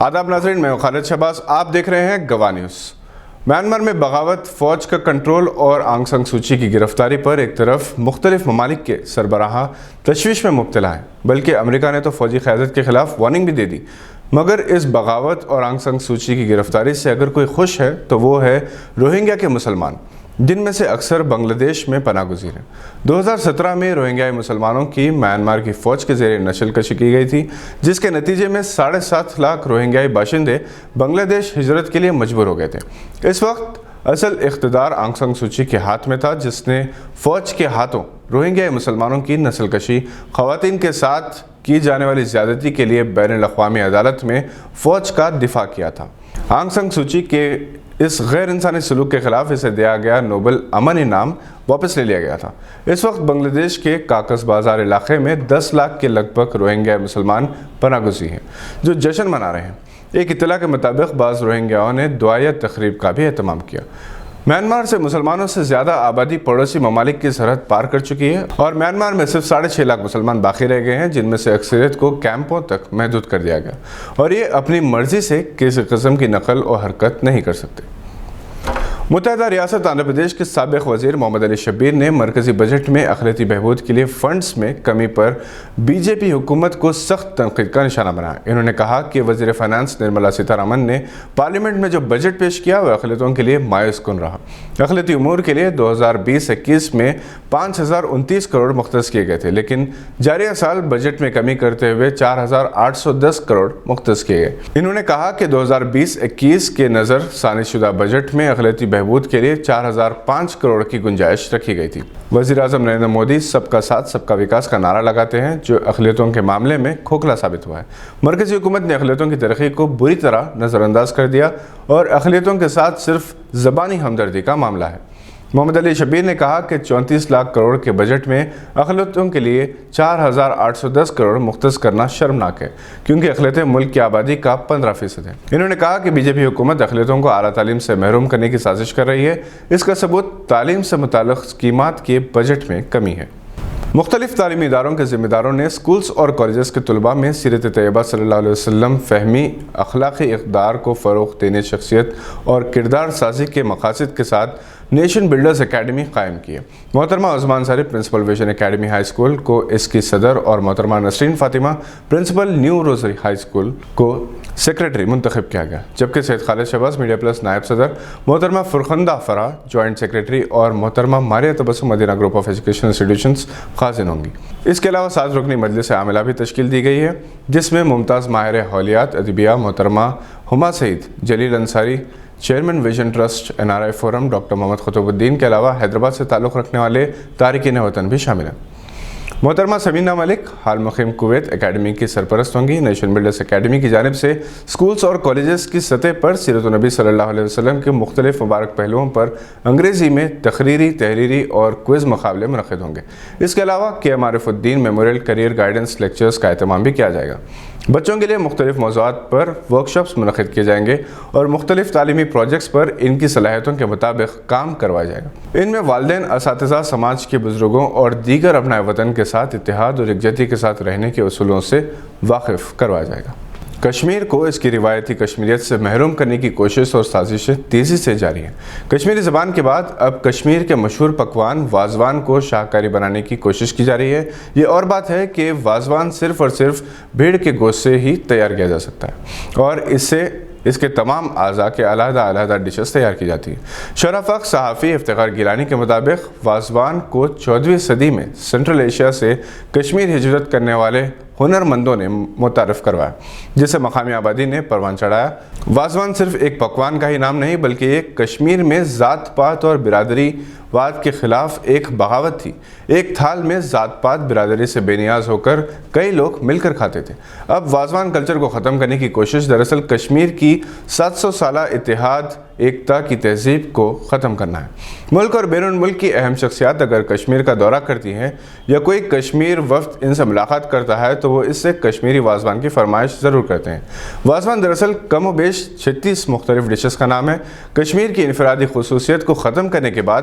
آداب ناظرین، میں خالد شہباز، آپ دیکھ رہے ہیں گواہ نیوز۔ میانمار میں بغاوت، فوج کا کنٹرول اور آنگ سان سوچی کی گرفتاری پر ایک طرف مختلف ممالک کے سربراہ تشویش میں مبتلا ہیں، بلکہ امریکہ نے تو فوجی قیادت کے خلاف وارننگ بھی دے دی۔ مگر اس بغاوت اور آنگ سان سوچی کی گرفتاری سے اگر کوئی خوش ہے تو وہ ہے روہنگیا کے مسلمان، جن میں سے اکثر بنگلہ دیش میں پناہ گزیر ہیں۔ 2017 میں روہنگیائی مسلمانوں کی میانمار کی فوج کے زیر نشل کشی کی گئی تھی، جس کے نتیجے میں 7.5 لاکھ روہنگیائی باشندے بنگلہ دیش ہجرت کے لیے مجبور ہو گئے تھے۔ اس وقت اصل اقتدار آنگ سان سوچی کے ہاتھ میں تھا، جس نے فوج کے ہاتھوں روہنگیائی مسلمانوں کی نسل کشی، خواتین کے ساتھ کی جانے والی زیادتی کے لیے بین الاقوامی عدالت میں فوج کا دفاع کیا تھا۔ آنگ سان سوچی کے اس غیر انسانی سلوک کے خلاف اسے دیا گیا نوبل امن انعام واپس لے لیا گیا تھا۔ اس وقت بنگلہ دیش کے کاکس بازار علاقے میں 10 لاکھ کے لگ بھگ روہنگیا مسلمان پناہ گزین ہیں، جو جشن منا رہے ہیں۔ ایک اطلاع کے مطابق بعض روہنگیاؤں نے دعائیہ تقریب کا بھی اہتمام کیا۔ میانمار سے مسلمانوں سے زیادہ آبادی پڑوسی ممالک کی سرحد پار کر چکی ہے، اور میانمار میں صرف 6.5 لاکھ مسلمان باقی رہ گئے ہیں، جن میں سے اکثریت کو کیمپوں تک محدود کر دیا گیا، اور یہ اپنی مرضی سے کسی قسم کی نقل و حرکت نہیں کر سکتے۔ متحدہ ریاست آندھرا پردیش کے سابق وزیر محمد علی شبیر نے مرکزی بجٹ میں اقلیتی بہبود کے لیے فنڈز میں کمی پر بی جے پی حکومت کو سخت تنقید کا نشانہ بنایا۔ انہوں نے کہا کہ وزیر فائنانس نرملا سیتارمن نے پارلیمنٹ میں جو بجٹ پیش کیا وہ اقلیتوں کے لیے مایوس کن رہا۔ اقلیتی امور کے لیے 2020-21 میں 5,029 کروڑ مختص کیے گئے تھے، لیکن جاریہ سال بجٹ میں کمی کرتے ہوئے 4,810 کروڑ مختص کیے گئے۔ انہوں نے کہا کہ 2020-21 کے نظر ثانی شدہ بجٹ میں اقلیتی بہبود کے لیے 4,005 کروڑ کی گنجائش رکھی گئی تھی۔ وزیر اعظم نریندر مودی سب کا ساتھ سب کا وکاس کا نعرہ لگاتے ہیں، جو اقلیتوں کے معاملے میں کھوکھلا ثابت ہوا ہے۔ مرکزی حکومت نے اقلیتوں کی ترقی کو بری طرح نظر انداز کر دیا اور اقلیتوں کے ساتھ صرف زبانی ہمدردی کا معاملہ ہے۔ محمد علی شبیر نے کہا کہ 34 لاکھ کروڑ کے بجٹ میں اقلیتوں کے لیے 4,810 کروڑ مختص کرنا شرمناک ہے، کیونکہ اقلیتیں ملک کی آبادی کا 15% ہیں۔ انہوں نے کہا کہ بی جے پی حکومت اقلیتوں کو اعلیٰ تعلیم سے محروم کرنے کی سازش کر رہی ہے۔ اس کا ثبوت تعلیم سے متعلق اسکیمات کے بجٹ میں کمی ہے۔ مختلف تعلیمی اداروں کے ذمہ داروں نے اسکولز اور کالجز کے طلباء میں سیرت طیبہ صلی اللہ علیہ وسلم فہمی، اخلاقی اقدار کو فروغ دینے، شخصیت اور کردار سازی کے مقاصد کے ساتھ نیشن بلڈرز اکیڈمی قائم کی ہے۔ محترمہ Usman Sari principal Vision Academy high school کو اس کی صدر اور محترمہ Nasreen Fatima principal New Rosary high school کو سیکریٹری منتخب کیا گیا، جبکہ سید خالد شہباز میڈیا پلس نائب صدر، محترمہ فرخندہ فرح جوائنٹ سیکریٹری اور محترمہ Maria Tabassum Madina group of education institutions خازن ہوں گی۔ اس کے علاوہ 7 رکنی مجلس عاملہ بھی تشکیل دی گئی ہے، جس میں ممتاز ماہر حولیات ادبیہ محترمہ Huma Saeed, Jalil Ansari chairman Vision Trust N R I forum doctor Mohammad خطب الدین کے علاوہ حیدرآباد سے تعلق رکھنے والے تارکین وطن بھی شامل ہیں۔ محترمہ سمینہ ملک حال مقیم کویت اکیڈمی کی سرپرست ہوں گی۔ نیشن بلڈرز اکیڈمی کی جانب سے اسکولز اور کالجز کی سطح پر سیرت النبی صلی اللہ علیہ وسلم کے مختلف مبارک پہلوؤں پر انگریزی میں تقریری، تحریری اور کوئز مقابلے منعقد ہوں گے۔ اس کے علاوہ کے معرف الدین میموریل کیریئر گائیڈنس لیکچرز کا اہتمام بھی کیا جائے گا۔ بچوں کے لیے مختلف موضوعات پر ورکشاپس منعقد کیے جائیں گے اور مختلف تعلیمی پروجیکٹس پر ان کی صلاحیتوں کے مطابق کام کروایا جائے گا۔ ان میں والدین، اساتذہ، سماج کے بزرگوں اور دیگر ابنائے وطن کے ساتھ اتحاد اور یکجہتی کے ساتھ رہنے کے اصولوں سے واقف کروایا جائے گا۔ کشمیر کو اس کی روایتی کشمیریت سے محروم کرنے کی کوشش اور سازشیں تیزی سے جاری ہیں۔ کشمیری زبان کے بعد اب کشمیر کے مشہور پکوان وازوان کو شاہکاری بنانے کی کوشش کی جا رہی ہے۔ یہ اور بات ہے کہ وازوان صرف اور صرف بھیڑ کے گوشت سے ہی تیار کیا جا سکتا ہے، اور اس کے تمام اعضاء کے علیحدہ ڈشز تیار کی جاتی ہیں۔ شرافق صحافی افتخار گیلانی کے مطابق وازوان کو 14ویں صدی میں سنٹرل ایشیا سے کشمیر ہجرت کرنے والے ہنرمندوں نے متعارف کروایا، جسے مقامی آبادی نے پروان چڑھایا۔ وازوان صرف ایک پکوان کا ہی نام نہیں، بلکہ ایک کشمیر میں ذات پات اور برادری واد کے خلاف ایک بغاوت تھی۔ ایک تھال میں ذات پات برادری سے بے نیاز ہو کر کئی لوگ مل کر کھاتے تھے۔ اب وازوان کلچر کو ختم کرنے کی کوشش دراصل کشمیر کی 700 سالہ اتحاد ایکتا کی تہذیب کو ختم کرنا ہے۔ ملک اور بیرون ملک کی اہم شخصیات اگر کشمیر کا دورہ کرتی ہیں یا کوئی کشمیر وفد ان سے ملاقات کرتا ہے تو وہ اس سے کشمیری وازوان کی فرمائش ضرور کرتے ہیں۔ وازوان دراصل کم و بیش 36 مختلف ڈشز کا نام ہے۔ کشمیر کی انفرادی خصوصیت کو ختم کرنے کے بعد